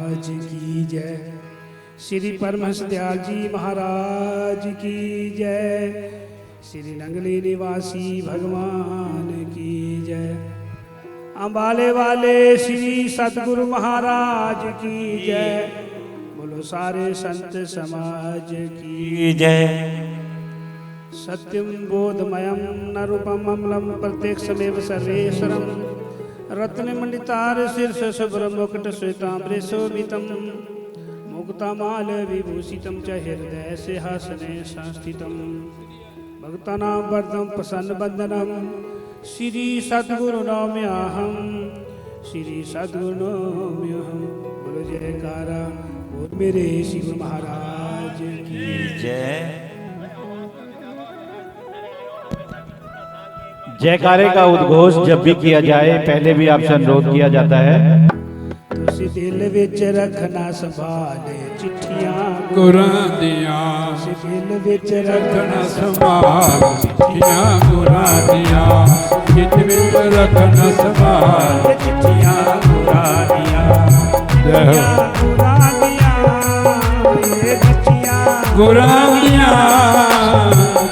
महाराज की जय। श्री परमहंस दयाल जी महाराज की जय। श्री नंगली निवासी भगवान की जय। अम्बाले वाले श्री सतगुरु महाराज की जय। बोलो सारे संत समाज की जय। सत्यम बोधमयम न रूपम अमलम प्रत्यक्षमेव सर्वेश्वरम रत्नमंडितार शीर्ष शुभ्र मुकुट श्वेताम्बरे शोभितम मुक्तामाल विभूषितम च हृदय सिंहासने संस्थितम भक्तानां वरदं प्रसन्न वंदनम श्री सद्गुरु नौम्याहम श्री सद्गुरु नौम्याहम। बोलो जयकारा बोल मेरे शिव महाराज की जय। जयकारे का उद्घोष जब भी किया जाए पहले भी आपसे अनुरोध किया जाता है तुसी दिल विच रखना संभाले चिट्ठियां गुरां दियां। तुसी दिल विच रखना संभाल चिट्ठियां गुरां दियां। चित विच रखना संभाल चिट्ठियां गुरां दियां। जय हो गुरां दियां ये चिट्ठियां गुरां दियां।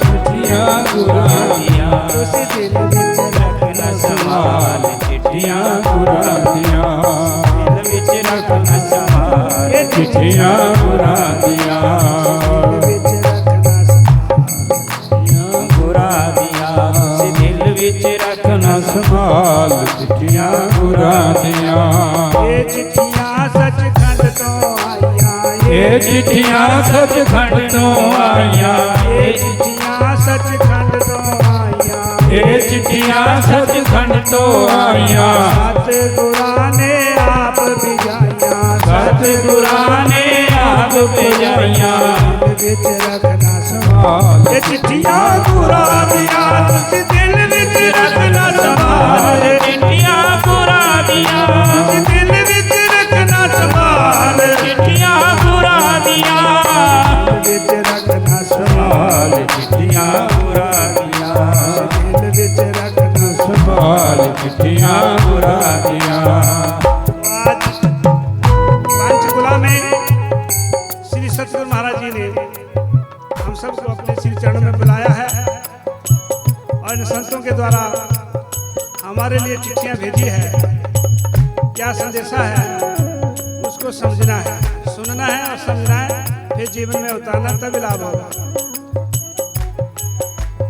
चिट्ठियां गुरां दियां। तुसी दिल विच रखना संभाल चिट्ठियां गुरां दियां। दिल विच रखना संभाल चिट्ठियां गुरां दियां। विच रखना संभाल गुरां दियां। दिल विच रखना संभाल चिट्ठियां गुरां दियां। ये चिट्ठियां सचखंड तो आईयां। ये चिट्ठियां सचखंड तो आईयां। ये चिट्ठियां सचखंड तो आईयां। ये चिट्ठियां सचखंड तो आईयां। सतगुरां ने आप भिजाइयां। सतगुरां ने आप भेजाइयां। दिल विच रखना संभाल ये चिट्ठियां गुरां दियां। तुसी दिल विच रखना संभाल चिट्ठियां गुरां दियां। तुसी दिल विच रखना संभाल चिट्ठियां गुरां दियां। दिल विच रखना संभाल चिट्ठियां गुरां दियां। दिल विच रखना संभाल चिट्ठियां गुरां दियां। आज पंचकुला में श्री सतगुरु महाराज जी ने हम सबको अपने श्री चरणों में बुलाया है और इन संतों के द्वारा हमारे लिए चिट्ठियां भेजी है। क्या संदेशा है उसको समझना है, सुनना है और समझना है, फिर जीवन में उतारना तभी लाभ होगा।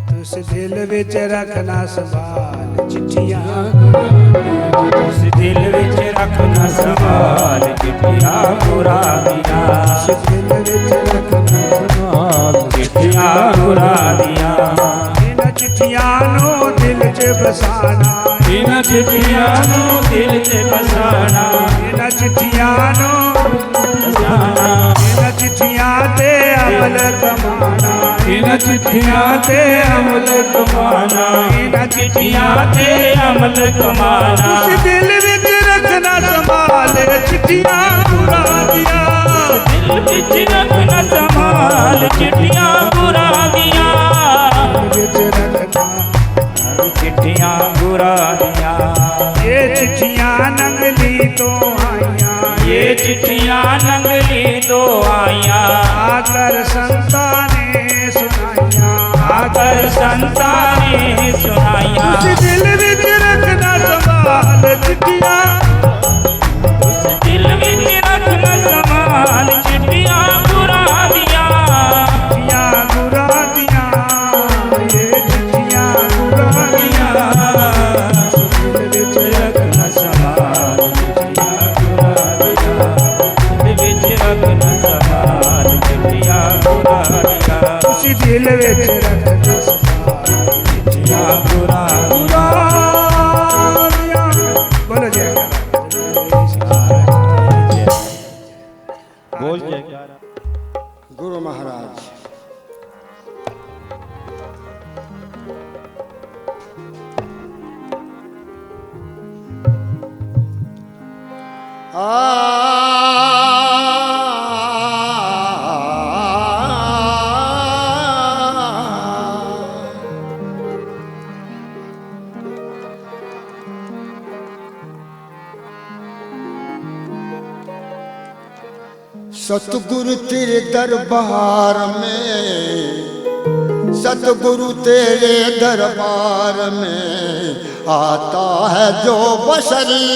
तुस दिल विच रखना संभाल चिट्ठियां उस दिल विच रखना संभाल चिट्ठियां गुरां दियां। दिल विच रखना संभाल चिट्ठियां गुरां दियां। इन चिट्ठियां नो दिल च बसाना। इन चिट्ठियां नूं दिल च बसाना। इन चिट्ठियां नो बसाना। इन चिट्ठियां ते अमल कमाना। इन चिट्ठियां ते अमल कमाना। इन चिट्ठियां ते अमल कमाना। उस दिल विच रखना संभाल चिट्ठियां गुरां दियां। दिल विच रखना संभाल चिट्ठियां गुरां दियां। विच रखना चिट्ठियां गुरां दियां। ये चिट्ठियां नंगली तो आईयां। ये चिट्ठियां नंगली तो आईयां। आकर संता ने सुनाइयां। आकर संता ने सुनाइयां। उस दिल विच रखना संभाल चिट्ठियां। उस दिल विच रखना संभाल चिट्ठियां गुरां दियां। चिट्ठियां गुरां दियां। ये चिट्ठियां गुरां दियां। दिल विच रखना संभाल चिट्ठियां गुरां दियां। दिल विच रखना संभाल चिट्ठियां गुरां दियां। उसी दिल विच रखना संभाल चिट्ठियां गुरां गुरां दियां। बोलो जय बोल जयकारा। गुरु महाराज सतगुरु तेरे दरबार में, सतगुरु तेरे दरबार में आता है जो बशरी।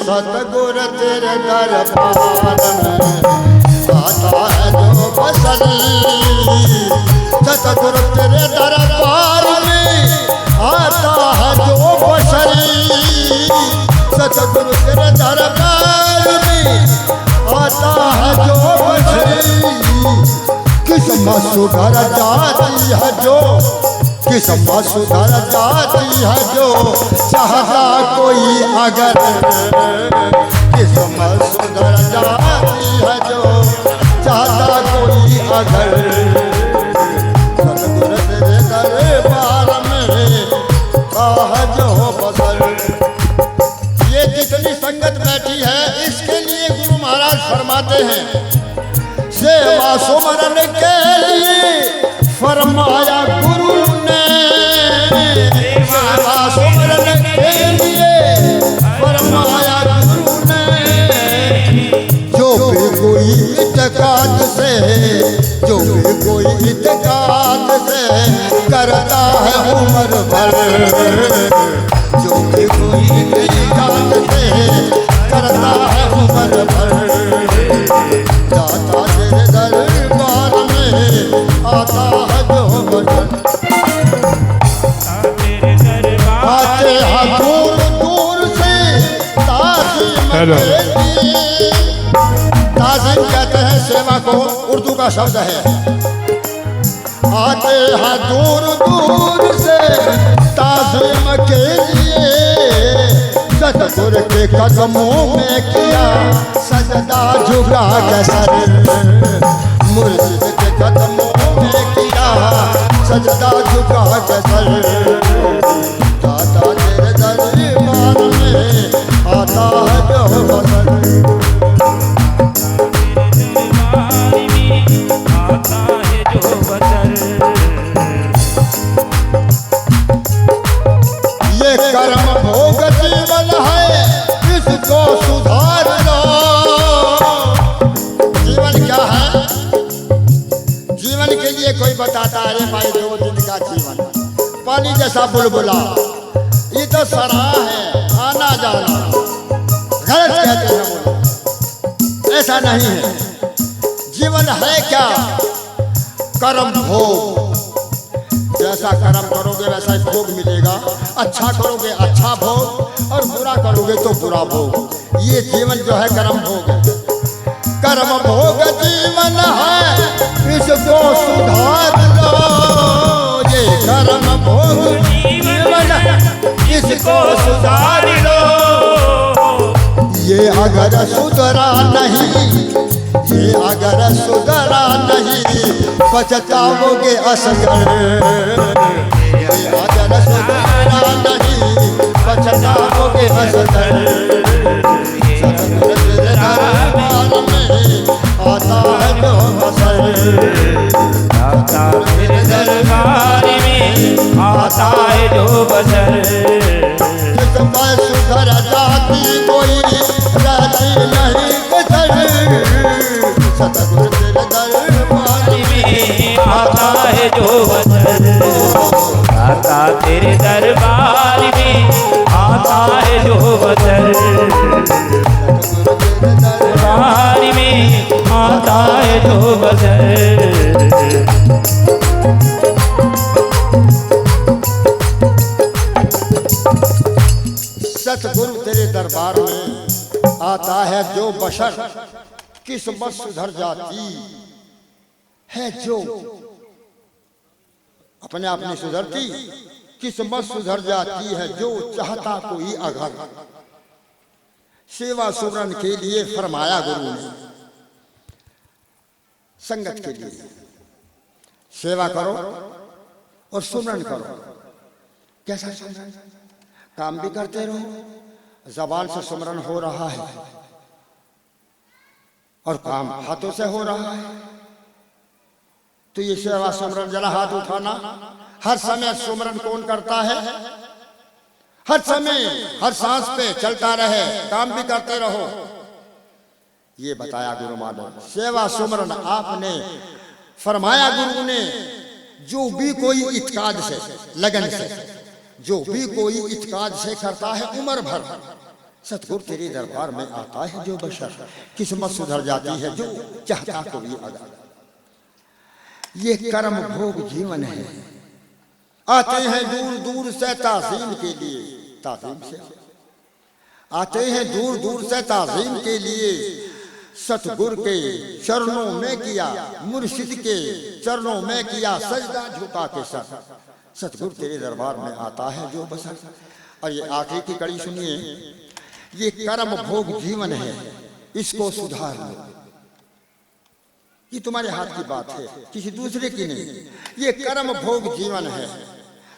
सतगुरु तेरे दरबार में आता है जो बशरी। सतगुरु तेरे दरबार में आता है जो बशरी। सतगुरु तेरे दरबार में आता है जो बशरी। किस्मत सुधर जाती है जो, किस्मत सुधर जाती है जो चाहता कोई अगर। किस्मत सुधर जाती है जो चाहता कोई अगर। सतगुरु तेरे दरबार में आह जो बसर। ये जितनी संगत बैठी है इसके लिए गुरु महाराज फरमाते हैं, सेवा सुमरन के लिए फरमाया गुरु ने। सेवा सुमरन के लिए फरमाया गुरु ने। जो भी कोई इत्तेकाद से, जो भी कोई इत्तेकाद से करता है उम्र भर। जो भी कोई इत्तेकाद से करता है उम्र भर। जाता तेरे दरबार में आता है जो बशर। आते हैं दूर दूर से ताज़ीम के लिए। ताज़ीम कहते हैं सेवा को, उर्दू का शब्द है। आते हैं दूर दूर से ताज़ीम के लिए। सतगुरु के कदमों में किया सजदा झुका के सर। मुर्शिद के कदमों में किया सजदा झुका के सर। दाता तेरे दरबार में आता है जो बशर। ये कर्म भोग जीवन है इसको सुधार लो। जीवन क्या है? जीवन के लिए कोई बताता है, भाई 2 दिन का जीवन पानी जैसा बुलबुला, ये तो सराह है, आना जाना। गलत कहते हैं वो, ऐसा नहीं है। जीवन है क्या? कर्म भोग। जैसा कर्म करोगे वैसा ही भोग मिलेगा। अच्छा करोगे अच्छा भोग, और बुरा करोगे तो बुरा भोग। ये जीवन जो है कर्म भोग है। कर्म भोग जीवन है इसको सुधार लो। ये कर्म भोग जीवन है इसको सुधार लो। ये अगर सुधरा नहीं, ये अगर सुधरा नहीं पछताओगे असगर। ये अगर सुधरा नहीं पछताओगे असगर। सतगुरु तेरे दरबार में आता है जो बशर। तेरे दरबार में आता है जो बशर। किस्मत सुधर जाती कोई रहती नहीं कसर। सतगुरु तेरे दरबार में आता है जो बशर। आता तेरे दरबार में आता है जो बशर। दरबार में आता है जो बशर। सतगुरु तेरे दरबार में आता है जो बशर। किस्मत सुधर जाती है जो, अपने आप नहीं सुधरती। किस्मत सुधर जाती है जो चाहता कोई अगर। सेवा सुमरन के लिए फरमाया गुरु ने, संगत के लिए सेवा करो और सुमरन करो। कैसा सुमरन? काम भी करते रहो, जबान से सुमरन हो रहा है और काम हाथों से हो रहा है। तो ये सेवा सुमरन, जरा हाथ उठाना। हर समय सुमरन कौन करता है? हर समय हर सांस पे चलता रहे, काम भी करते रहो। ये बताया गुरु महाराज। सेवा सुमरन आपने फरमाया गुरु ने, जो भी कोई इत्काद से, लगन से, जो भी कोई इत्काद से करता है उम्र भर, सतगुरु तेरे दरबार में आता है जो बशर, किस्मत सुधर जाती है जो चाहता कोई अगर। ये कर्म भोग जीवन है। आते हैं दूर दूर से ताज़ीम के लिए, ताज़ीम से आते हैं दूर दूर से ताज़ीम के लिए, सतगुरु के चरणों में किया, मुर्शिद के चरणों में किया सजदा झुका के सर, सतगुरु तेरे दरबार में आता है जो बसर। और ये आखिरी की कड़ी सुनिए, ये कर्म भोग जीवन है, इसको सुधार लो। ये तुम्हारे हाथ की बात है, किसी दूसरे की नहीं। ये कर्म भोग जीवन है।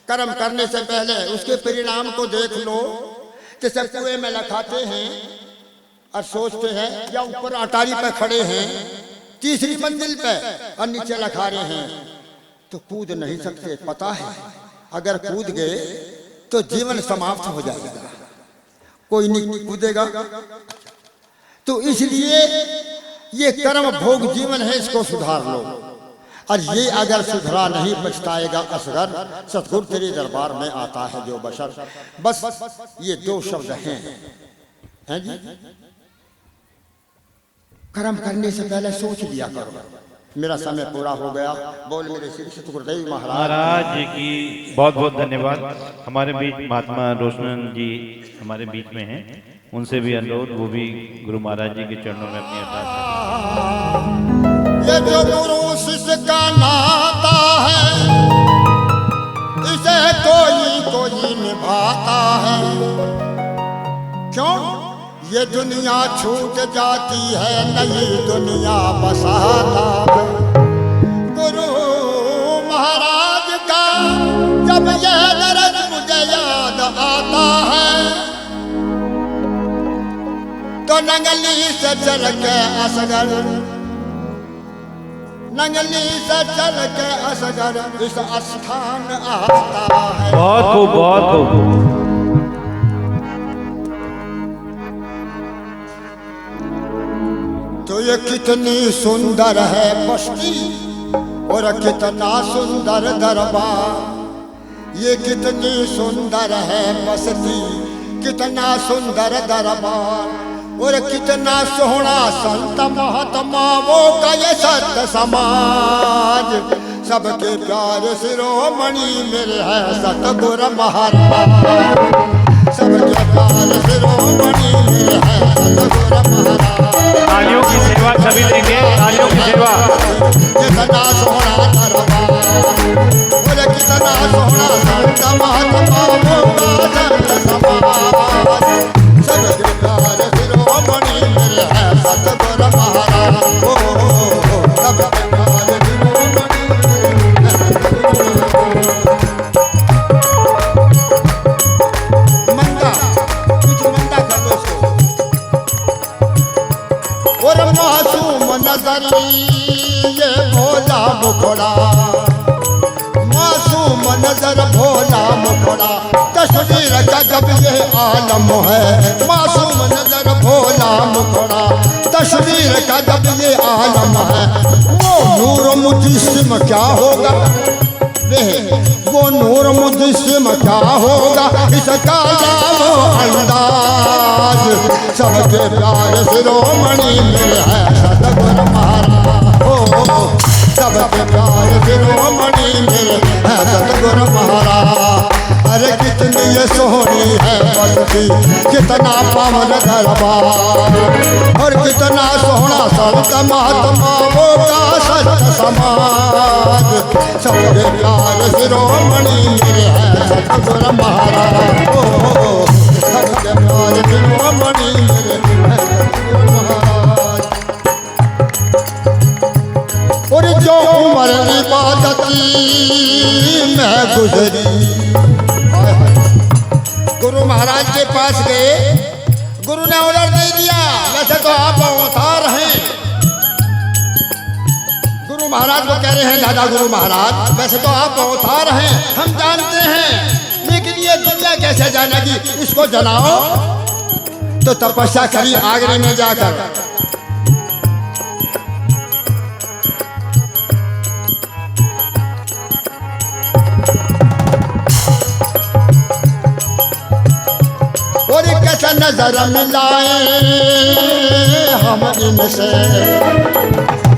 कर्म करने से पहले उसके परिणाम को देख लो। जैसे कुएं में लखाते हैं और सोचते हैं, या ऊपर अटारी पे खड़े हैं तीसरी मंजिल पे और नीचे लखा रहे हैं, तो कूद नहीं सकते। पता है अगर कूद गए तो जीवन समाप्त हो जाएगा, कोई नहीं कूदेगा। तो इसलिए ये कर्म भोग जीवन है, इसको सुधार लो। और ये अगर सुधरा नहीं पछताएगा असगर, सतगुरु तेरे दरबार में आता है जो बशर। बस ये दो शब्द हैं जी। कर्म करने से पहले सोच लिया करो। मेरा समय पूरा हो गया। बोल मेरे श्री सतगुरुदेव महाराज जी की बहुत बहुत धन्यवाद। हमारे बीच महात्मा रोशन जी हमारे बीच में हैं, उनसे भी अनुरोध, वो भी गुरु महाराज जी के चरणों में अपनी अरदास। ये जो गुरु शिष्य का नाता है, इसे कोई निभाता है। क्यों? ये दुनिया छूट जाती है, नई दुनिया बसाता है। गुरु महाराज का जब यह दर्द मुझे याद आता है, तो नंगली से चल के असगर, नंगली से चल के असगर इस स्थान आता है। बहुत खूब, बहुत खूब। तो ये कितनी सुंदर है बस्ती और कितना सुंदर दरबार। ये कितनी सुंदर है बस्ती, कितना सुंदर दरबार, और कितना सोहना संत महात्माओं का ये सत्य समाज। सबके प्यारे शिरोमणि मेरे है सतगुरु महाराज। सबके प्यारे शिरोमणि मेरे है सतगुरु महाराज। तालियों की सेवा सभी देंगे, तालियों की सेवा। कितना सोहना दरबार, और कितना सोहना संत महात्माओं का सत्य समाज। सबके प्यारे शिरोमणि मेरे है सतगुरु महाराज। सबके प्यारे शिरोमणि मंदा, कुछ मंदा कर लो उसको। और मासूम नजरी ये भोला मुखड़ा, मासूम नजर भोला मुखड़ा, तस्वीर का जब ये आलम है। मासूम नजर भोला मुखड़ा, तस्वीर का जब ये आलम है। वो नूर मुजिस्म क्या होगा, वो नूर मुजिस्म क्या होगा, इसका नाम अंदाज। सबके प्यारे शिरोमणि मेरे है सतगुरु महाराज। सबके प्यारे शिरोमणि मेरे है सतगुरु महाराज। अरे कितनी ये सोहनी है बस्ती, कितना पावन दरबार, और कितना सोहना संत महात्माओं का सत्य समाज। सबके प्यारे शिरोमणि मेरे है सतगुरु महाराज। सबके प्यारे शिरोमणि मेरे है सतगुरु महाराज। और जो उम्र इबादती में गुजरी, गुरु महाराज के पास गए, गुरु ने ऑर्डर दे दिया। वैसे तो आप अवतार हैं। गुरु महाराज को कह रहे हैं, दादा गुरु महाराज वैसे तो आप अवतार हैं, हम जानते हैं, लेकिन ये दुनिया कैसे जानेगी, इसको जलाओ। तो तपस्या करी आगरे में जाकर, कैसे नजर मिलाए हम इनसे,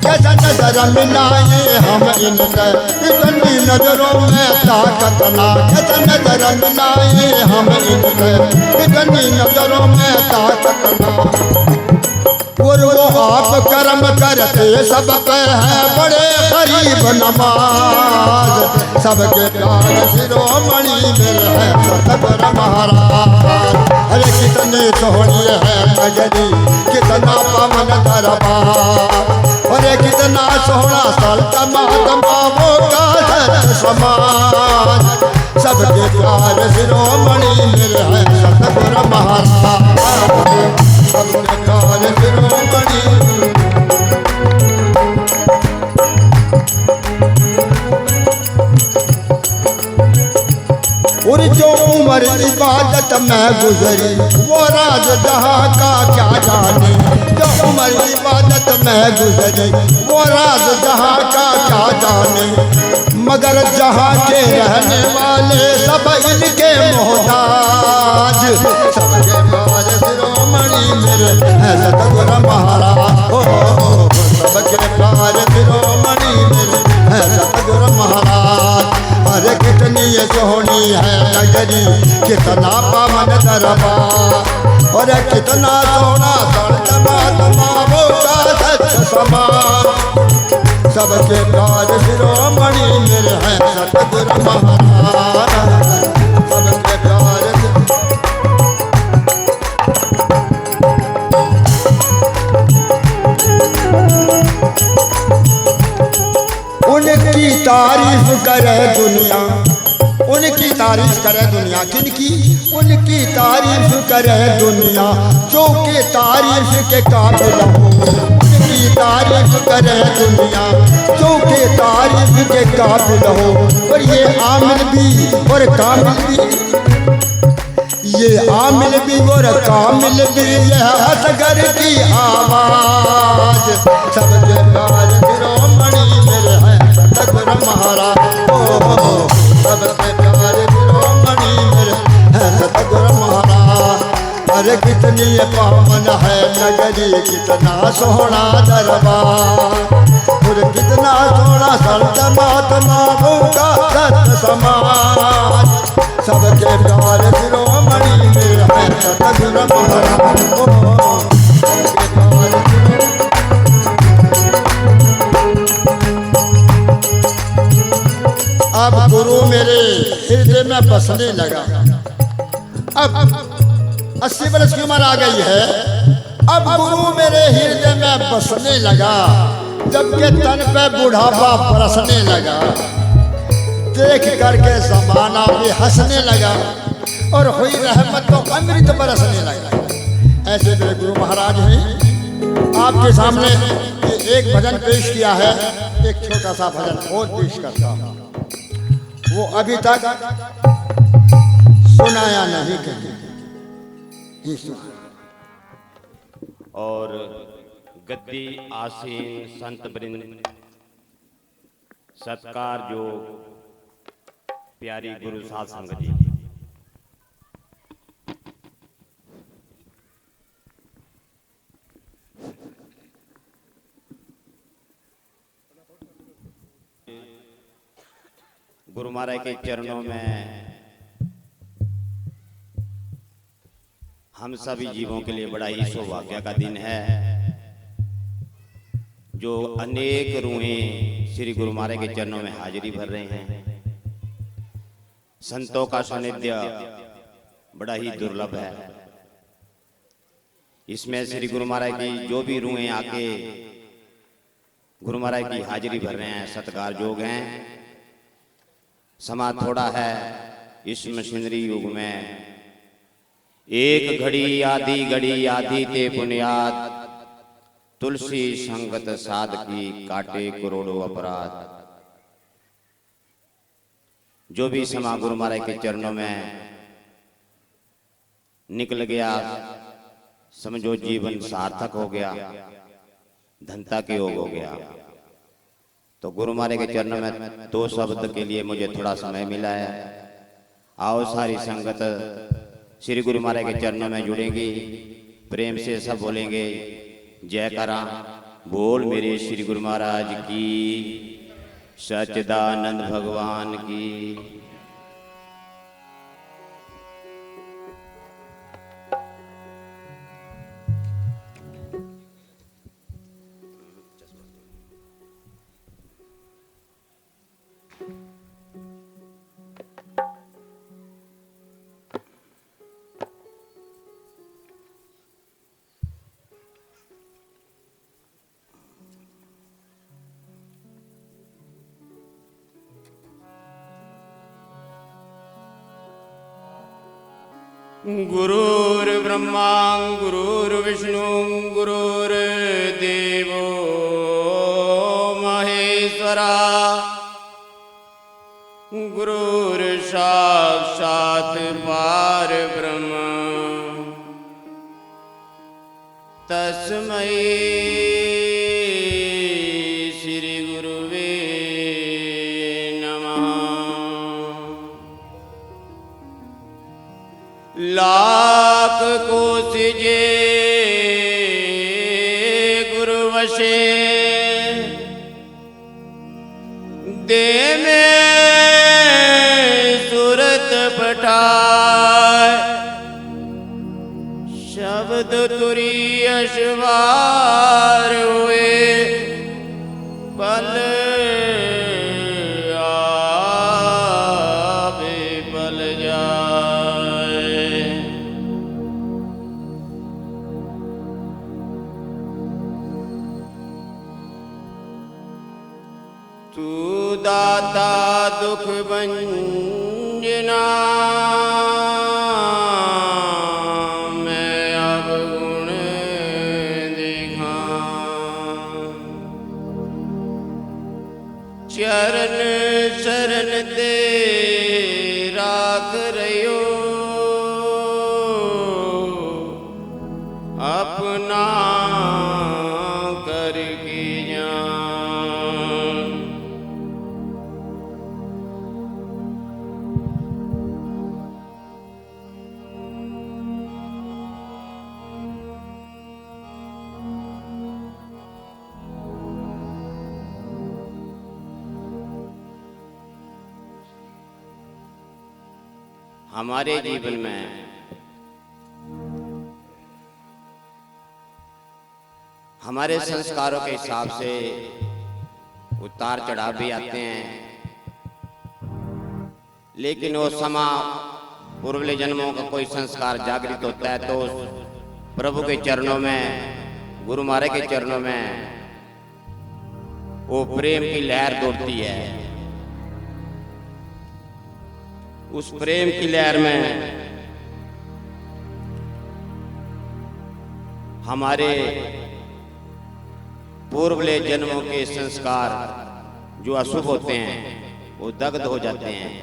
कैसे नजर मिलाए हम इनसे, इतनी नजरों में ताकत ना, कैसे नजर मिलाए हम इनसे, इतनी नजरों में ताकत ना। और वो आप कर्म करते सब पे है बड़े गरीब नवाज, सबके प्यार शिरोमणि मेरे है सतगुरु महाराज। अरे कितनी सोहनी है नगरी, कितना पवन दरबार, अरे कितना सोहना सल्तनत वो का समाज, सबके प्यार शिरोमणि मेरे है सतगुरु महाराज, सबके प्यार शिरोमणि। और जो उम्र इबादत में गुजरी वो राज जहाँ का क्या जाने, जो उम्र इबादत में गुजरी वो राज जहाँ का क्या जाने, मगर जहाँ के रहने वाले सब इनके मोहताज, सबके प्यार शिरोमणि मेरे है सतगुरु महाराज, सबके प्यार शिरोमणि मेरे है सतगुरु महाराज। अरे कितनी ये सोहनी है नगरी, कितना पावन दरबार, अरे कितना सोना सल्तनत का सच समान, सबके प्यार शिरोमणि मेरे हैं सतगुरु महाराज, सबके प्यार। उनकी तारीफ करे दुनिया, उनकी तारीफ करे दुनिया, किनकी? उनकी तारीफ करे दुनिया जो के तारीफ के काबिल हो, उनकी तारीफ करे दुनिया जो के तारीफ के काबिल हो। और ये आमिल भी और कामिल भी, ये आमिल भी और कामिल भी, यह असगर की आवाज, सबके प्यार शिरोमणि मेरे हैं सतगुरु महाराज, सबके प्यार शिरोमणि मेरे हैं सतगुरु महाराज। अरे कितनी पावन है नगरी, कितना सोहना दरबार, और कितना सोहना सल्तनत का सत समाज, सबके प्यार शिरोमणि मेरे हैं सतगुरु महाराज, सबके प्यार। अब गुरु मेरे हृदय में बसने लगा। अब 80 वर्ष की उम्र आ गई है, अब गुरु मेरे हृदय में बसने लगा, जबकि तन पे बुढ़ापा बरसने लगा, देख करके जमाना भी हंसने लगा, और हुई रहमत तो अमृत बरसने लगा। ऐसे मेरे गुरु महाराज हैं। आपके सामने एक भजन पेश किया है, एक छोटा सा भजन और पेश करता हूँ, वो अभी तक सुनाया नहीं कहीं। और गद्दी आसीन संत वृंद, सत्कार जो प्यारी गुरु साध संगत जी, गुरु महाराज के चरणों में हम सभी जीवों के लिए बड़ा ही सौभाग्य का दिन है, जो अनेक रूहें श्री गुरु महाराज के चरणों में हाजिरी भर रहे हैं। संतों का सानिध्य बड़ा ही दुर्लभ है। इसमें श्री गुरु महाराज की जो भी रूहें आके गुरु महाराज की हाजिरी भर रहे हैं, सत्कार जोग हैं। समा थोड़ा है इस मशीनरी युग में, एक घड़ी आधी ते बुनियाद, तुलसी संगत साध की काटे करोड़ों अपराध। जो भी समा गुरु महाराज के चरणों में निकल गया, समझो जीवन सार्थक हो गया, धनता के योग हो गया। तो गुरु महाराज के चरणों में 2 शब्द के लिए मुझे थोड़ा समय मिला है। आओ सारी संगत श्री गुरु महाराज के चरणों में जुड़ेंगे। प्रेम से सब बोलेंगे जयकारा बोल मेरे श्री गुरु महाराज की, सच्चिदानंद भगवान की। गुरुर्ब्रह्मा गुरुर्विष्णु गुरुर्देवो महेश्वरा, गुरुर्साक्षात् परब्रह्म तस्मै श्री गुरुवे नमः। लाख कोश जे गुरु वशे, दे में सूरत पठाए, शब्द तुरी अशवार हुए पल आवे पल जाए। तू दाता दुख भंजना, मैं अब गुण दिखा। चरण शरण दे राख रहियो, अपना करके जान। हमारे जीवन में हमारे संस्कारों के हिसाब से उतार चढ़ाव भी आते हैं, लेकिन वो समा पूर्वले जन्मों का कोई संस्कार जागृत होता है तो प्रभु के चरणों में, गुरु महाराज के चरणों में वो प्रेम की लहर दौड़ती है। उस प्रेम की लहर में हमारे पूर्वले जन्मों के संस्कार जो अशुभ होते हैं वो दग्ध हो जाते हैं।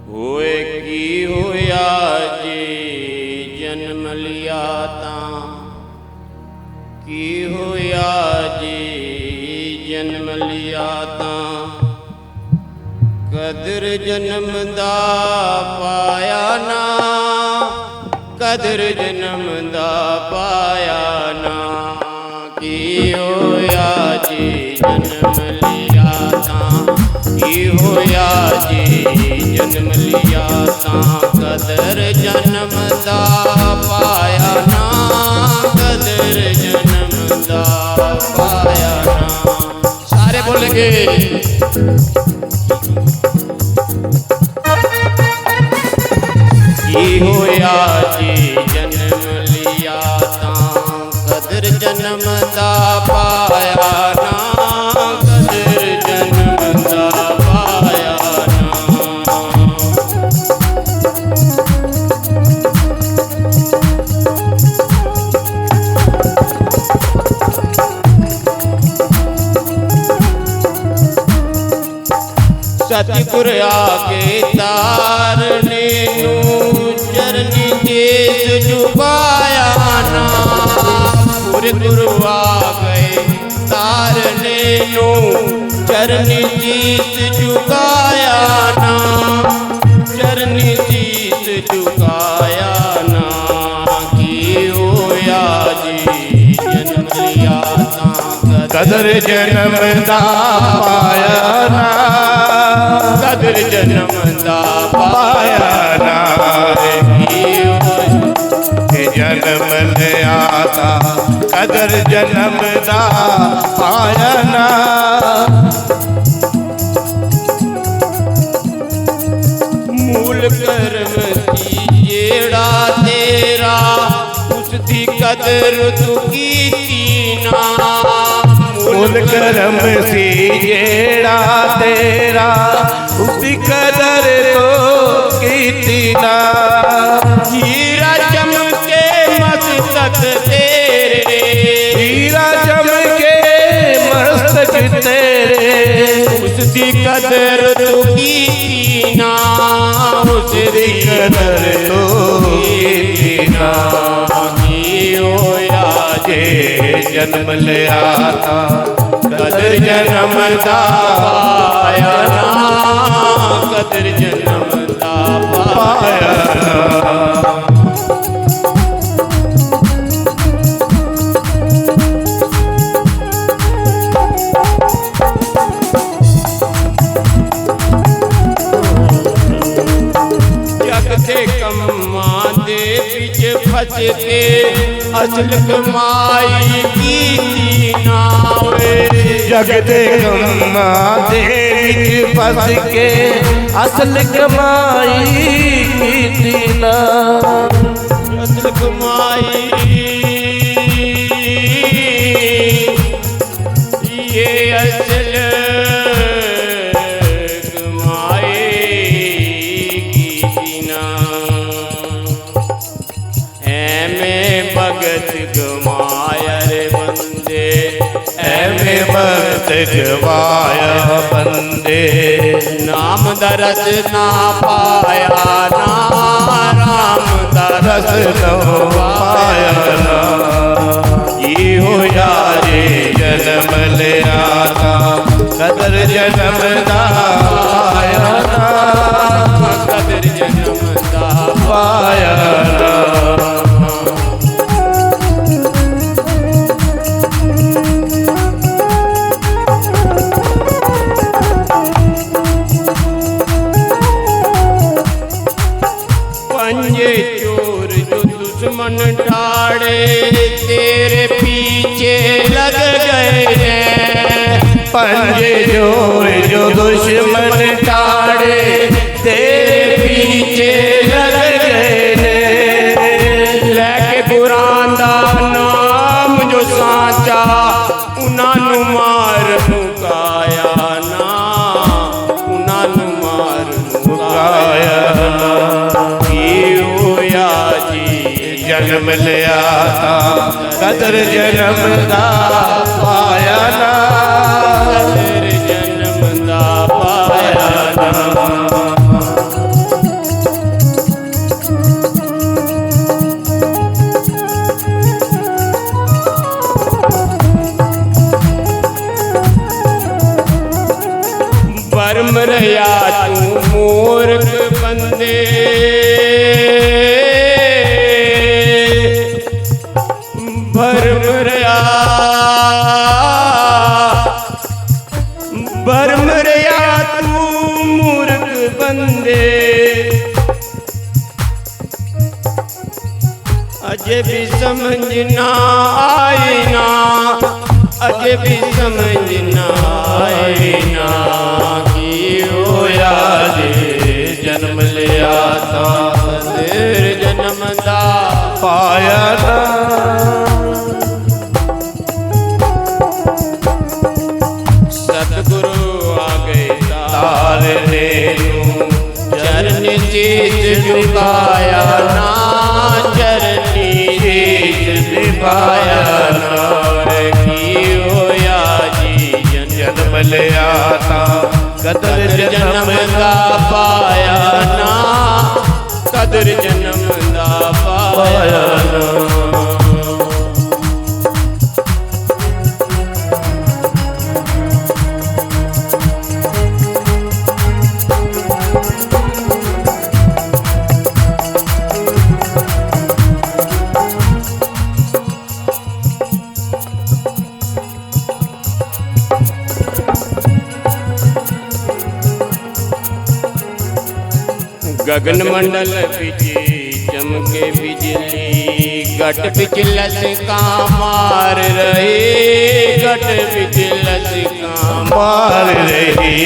होए की होया जी जन्म लिया ता, की होया जी जन्म लिया ता। कदर जन्म दा पाया ना, कदर जन्म दा पाया ना। की होया जी जन्म लिया ता, की होया जी जन्म लिया ता। कदर जन्म दा पाया ना, कदर जन्म दा पाया ना। सारे बोलेंगे की होया जी जन्म लिया ता। कदर जन्म दा पाया ना, कदर जन्म दा पाया ना। सतगुर आगे तारने नू चरनी देश झुकाया ना। गुरु आ गए तारने नू चरनी देश झुकाया ना। चरनी देश झुकाया ना। की होया जी जन्म लिया कदर जन्म दा पाया ना। कदर जन्म दा पाया ना। के जन्म लिया था कदर जन्म दा पाया ना। मूल कर्म दी जेड़ा तेरा उसकी कदर तू कीती ना। मूल कर्म सी जेड़ा तेरा उसकी कदर तो कीती ना। हीरा चमके मस्तक तेरे। हीरा चमके मस्तक तेरे उसकी कदर तू कीती ना। उसकी कदर तो कीती ना। होया जे जन्म लिया था कदर जन्म दा पाया ना। कदर जन्म दा पाया पाया ना। जग दे कम्मा दे विच फस के असल कमाई कीती ना वे। जग दे गम्मा दे विच फस के असल कमाई कीती ना। असल कमाई ये असल कमाई कीती ना। ऐमें भगत गमाया रे बंदे। ऐवे भक्त गवाया बंदे। नाम दरस ना पाया ना। राम दरस रस नो पाया ना। ये होया रे जन्म लिया था कदर जन्म दा पाया ना। कदर जन्म दा पाया ना। पंजे चोर जो दुश्मन ठाड़े तेरे पीछे लग गए हैं। पंजे जोर जो दुश्मन टाड़े तेरे पीछे लग गए ने। लैके कुरान दा नाम जो साचा उन्हां मार मुकाया ना। उन्हां मार मुकाया ना। होया जी जन्म लिया था कदर जन्म दा पाया ना। कदर जन्म दा पाया ना। बर्म रया तू मूर्ख बंदे। बर्म रया तू मूर्ख बंदे। अजे भी समझ ना आई ना। अजे भी समझ ना आई ना। की होया जे जन्म लिया था कदर जन्म दा पाया ना। सतगुरु आ गए तारने नू चरण चीत झुकाया ना। चरनी चीत झुकाया ना। की होया जी जन्म लिया था कदर जन्म दा पाया ना, कदर जन्म दा पाया ना। गगन मंडल बिच चमके बिजली, गट बिच लसका मार रहे, गट बिच लसका मार रही।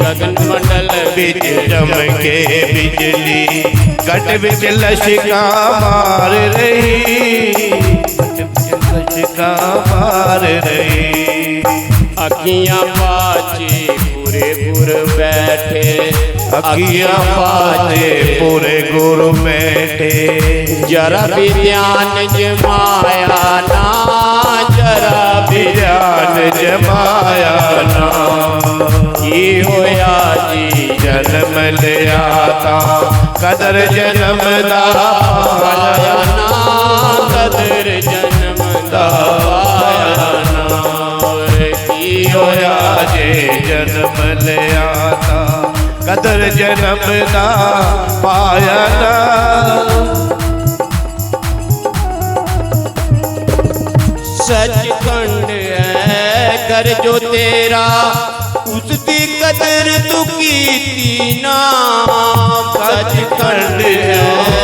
गगन मंडल बिच चमके बिजली, गट बिच लश्का मार रही, लश्का मार रही। अखियां पाचे पूरे पुर बैठे, अखियां पाचे पूरे गुरु बैठे। जरा भी ध्यान जमाया ना, जरा भी ध्यान जमाया ना। की होया जी जन्म लिया था, कदर जन्म दा पाया ना, कदर जन्म दा पाया ना। की होया जे जन्म लिया था, कदर जन्म दा पाया ना। सचखंड है घर जो तेरा, उसकी कदर तू कीती ना। सचखंड है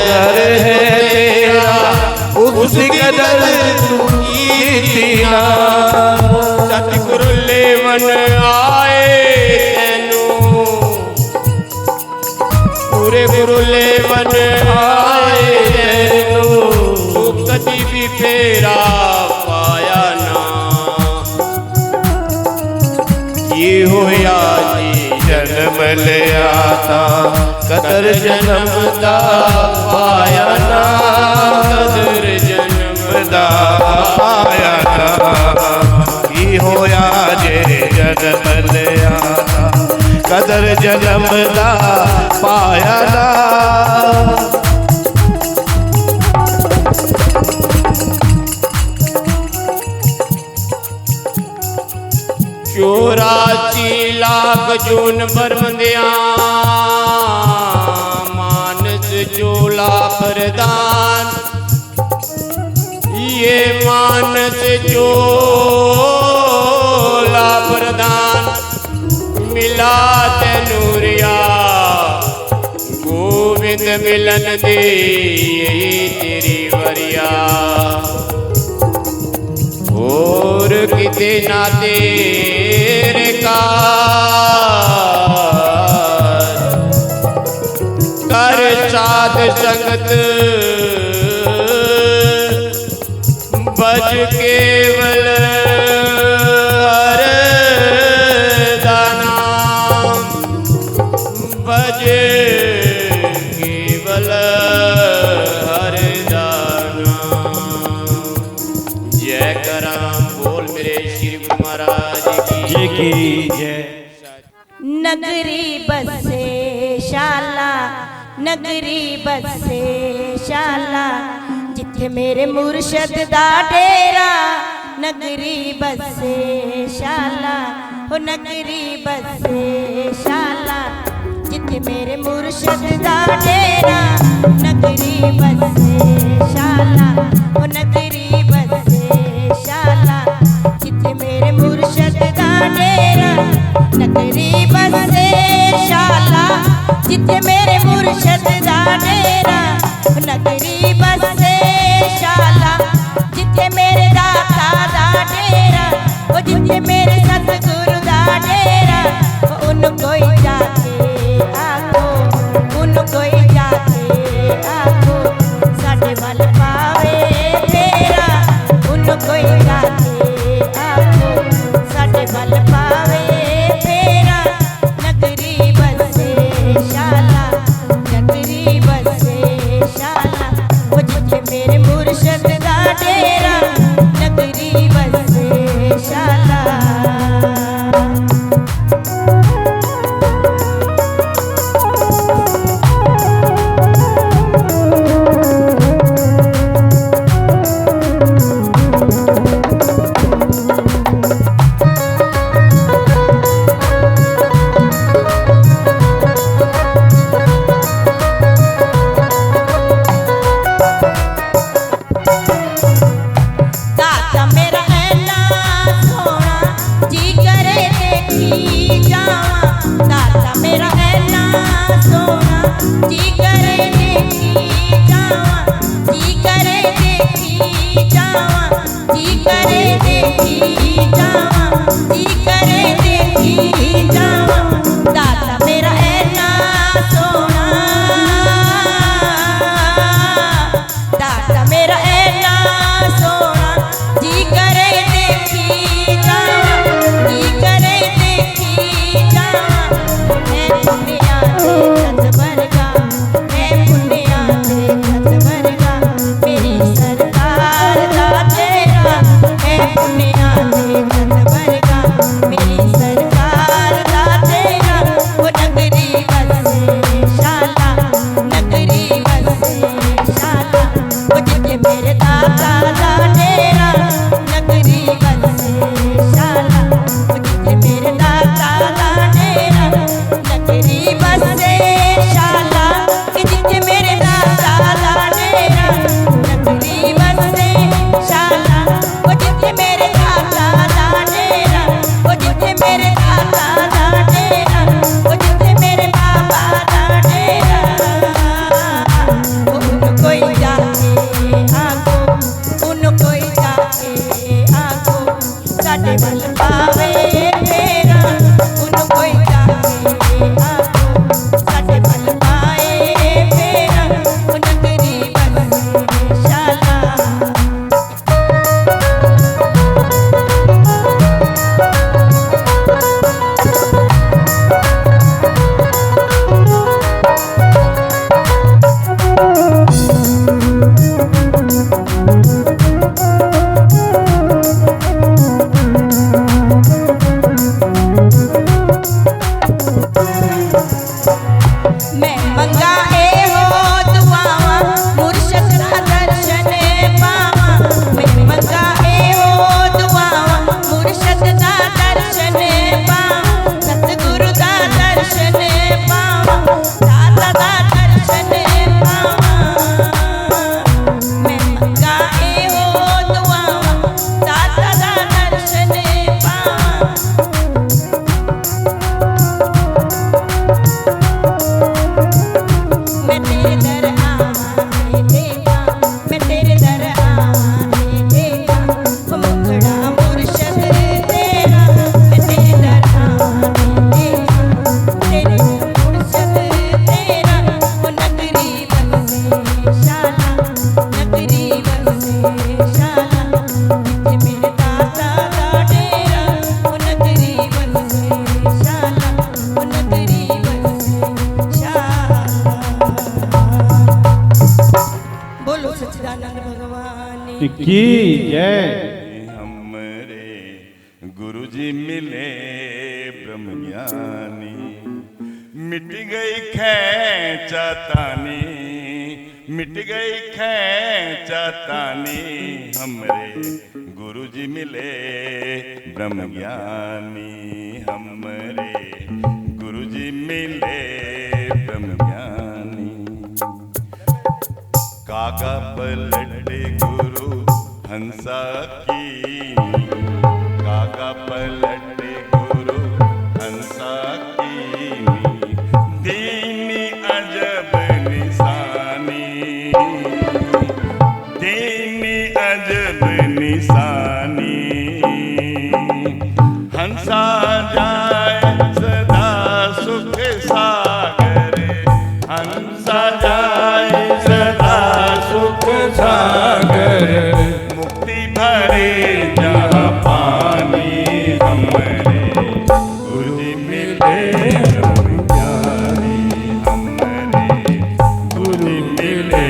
घर है तेरा, उसकी कदर तू कीती ना। सतगुरु लेवन आए तेनू, पूरे गुरु लेवन आए तेनू, तू कदी भी फेरा पाया ना। ये होया जी जन्म लिया था, कदर जन्म दा पाया ना, कदर जन्म दा पाया ना। की होया जे जन्म लिया था, कदर जन्म दा पाया ना। चौरासी लाख जून बरमंदिया, मानस चोला प्रदान। ये मानस चोला प्रदान मिला तेनूरिया, गोविंद मिलन दे तेरी वरिया। और किते ना तेरे का कर साध संगत, बज केवल हर दाना, बज केवल हर दाना। जय कराम बोल मेरे श्री गुरु महाराज की जय। नगरी बसे शाला, नगरी बसे शाला, जिथे मेरे मुर्शद दा डेरा। नगरी बसे शाला, हो नगरी बसे शाला, जिथे मेरे मुर्शद दा डेरा। नगरी बसे शाला, हो नगरी बसे शाला, जिथे मेरे मुर्शद दा डेरा। नगरी बसे शाला, जिथे मेरे मुर्शद दा डेरा। नगरी बसे शाला, जिथे मेरे दाता दा डेरा। ओ जिथे मेरे सतगुरु दा डेरा। उनको ही जाके आखो, उनको ही जाके आखो, साडे वल पावे फेरा। उनको ही जाके आखो, साडे वल पावे फेरा। नगरी बसे शाला, की जय। हमरे गुरुजी मिले ब्रह्म ज्ञानी, मिट गई खैंचातानी, मिट गई खैंचातानी, हमरे गुरुजी मिले ब्रह्म ज्ञानी, हमरे गुरुजी मिले ब्रह्म ज्ञानी। कागा पलटे गुरु हंसा की, कागा पलटे गुरु हंसा की, दीनी अजब निशानी, दीनी अजब निशानी। हंसा जाए सदा सुख सागर, हंसा जाए सदा सुख सागर, मुक्ति भरे जहाँ पानी, हमरे गुरुजी मिले ब्रह्म ज्ञानी, हमरे गुरुजी मिले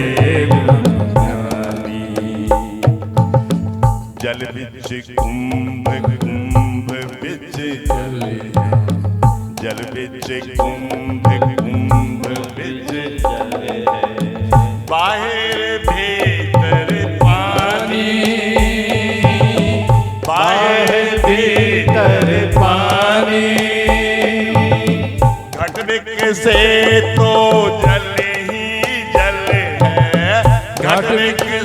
ब्रह्म ज्ञानी। जल बिच कुंभ कुंभ बिच जले, जल बिच कुंभ कुंभ बिच जले, बाहर भीतर पानी, बाहर भीतर पानी। घट से तो जल ही जल है, घट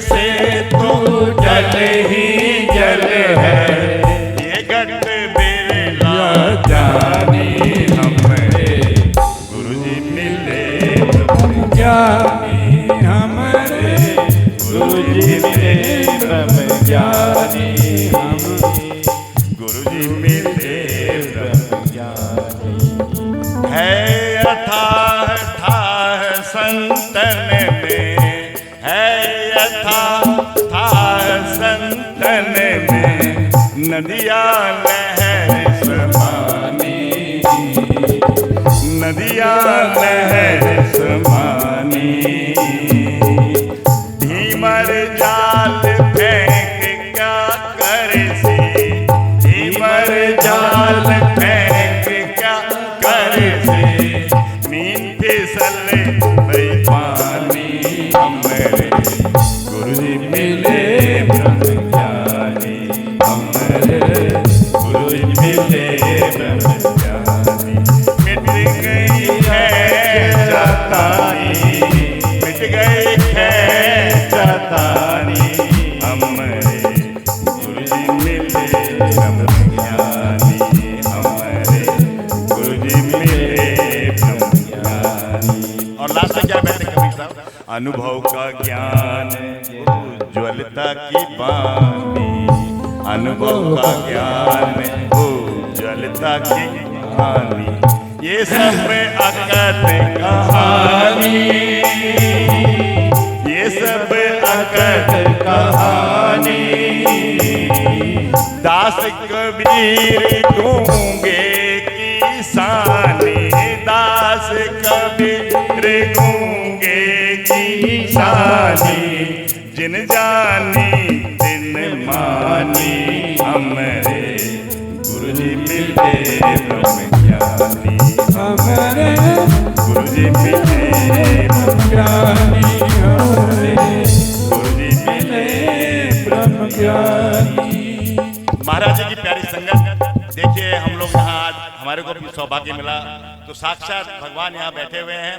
से तो जल ही जल है, ये घट बिरला जानी, हमरे गुरुजी मिले ब्रह्म ज्ञानी, हमरे गुरुजी मिले ब्रह्म ज्ञानी, गुरुजी मिले ब्रह्म ज्ञानी। है अथाह थाह संतन में, है अथाह थाह संतन में, नदिया लहर समानी, नदिया लहर समानी। धीमर जाल फेंक क्या करे सी, धीमर जाल फेंक क्या करे सी, नींद फिसले भई पानी, हमरे गुरुजी मिले ब्रह्म ज्ञानी, हमरे गुरुजी मिले ब्रह्म ज्ञानी। मिट गई खैंचातानी, मिट गई खैंचातानी, हमरे गुरुजी मिले ब्रह्म ज्ञानी, हमरे गुरुजी मिले ब्रह्म ज्ञानी। और लास्ट में क्या बैठे कबीर साहब, अनुभव का ज्ञान उज्ज्वलता की बानी, अनुभव का ज्ञान उज्ज्वलता की बानी, ये सब अकथ कहानी, ये सब अकथ कहानी। दास कबीर गूंगे की सानी, दास कबीर गूंगे की सानी, जिन जानी तिन मानी, हमरे गुरुजी मिले ब्रह्म ज्ञानी, हमरे गुरुजी मिले ब्रह्म ज्ञानी, हमरे गुरुजी मिले ब्रह्म ज्ञानी। महाराज जी की प्यारी संगत, देखिए हम लोग यहाँ आज हमारे को भी सौभाग्य मिला, तो साक्षात भगवान यहाँ बैठे हुए हैं,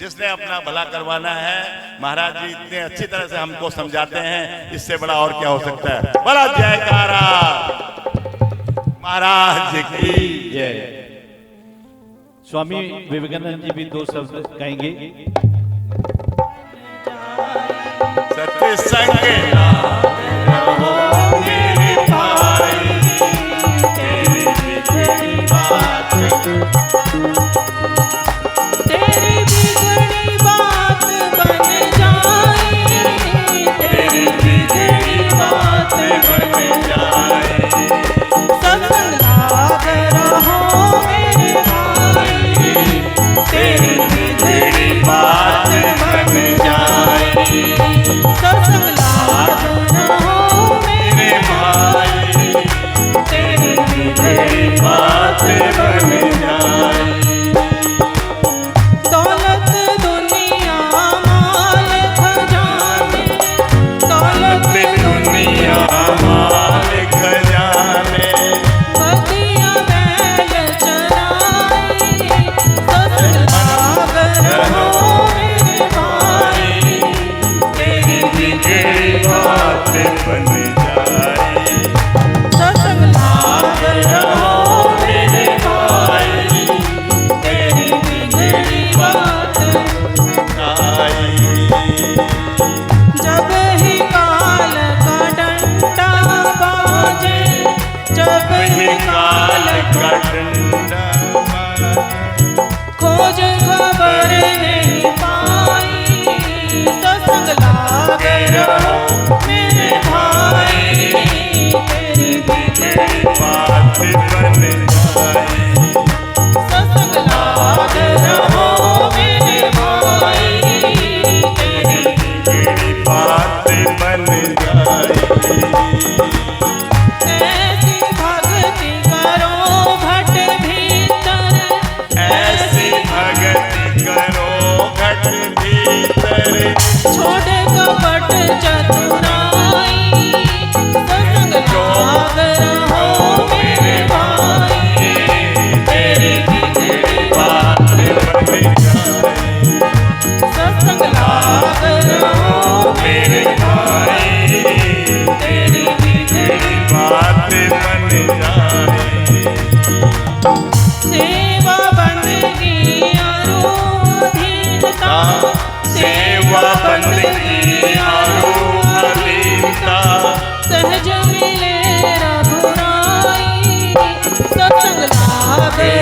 जिसने अपना भला करवाना है। महाराज जी इतने अच्छी तरह से हमको समझाते हैं, इससे बड़ा और क्या हो सकता है। बड़ा जयकारा महाराज की जय। स्वामी विवेकानंद जी भी दो शब्द कहेंगे। सत्संग मेरे भाई, तेरी बिगड़ी बात, तेरी बिगड़ी बात बन जाए, तेरी बिगड़ी बात बन जाए। सत्संग लाग रहो मेरे भाई, तेरी बिगड़ी बात बन जाए। सत्संग लाग रहो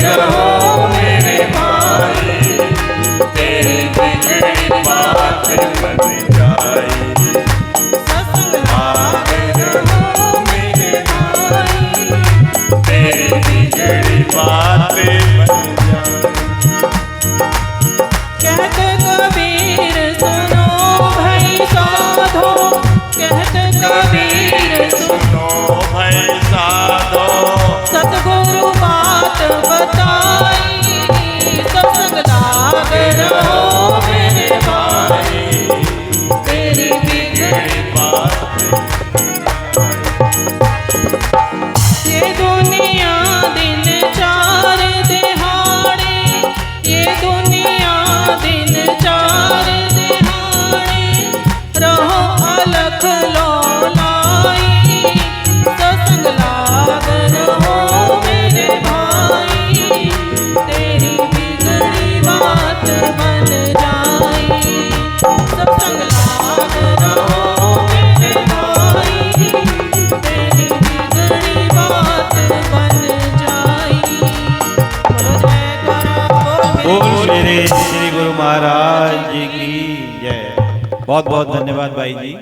रहो मेरे भाई, तेरी बिगड़ी बात बन जाए। सत्संग आगे रहो मेरे भाई, तेरी बिगड़ी बात बन जाए। कहते कबीर सुनो भाई साधो, कहते कबीर सुनो सुनो भाई साधो, सतगुरु बात बताई, सत्संग लाग रहो मेरे भाई, तेरी बिगड़ी बात ये दुनिया दिन चार दिहाड़े, ये दुनिया दिन चार दिहाड़े, रहो अलख लौलाई, सत्संग लाग रहो मेरे भाई, तेरी बिगड़ी बात बन जाई, सत्संग लाग रहो मेरे भाई, तेरी बिगड़ी बात बन जाई। बोलो जयकारा बोल बोल मेरे श्री गुरु महाराज जी की जय। बहुत बहुत धन्यवाद भाई जी।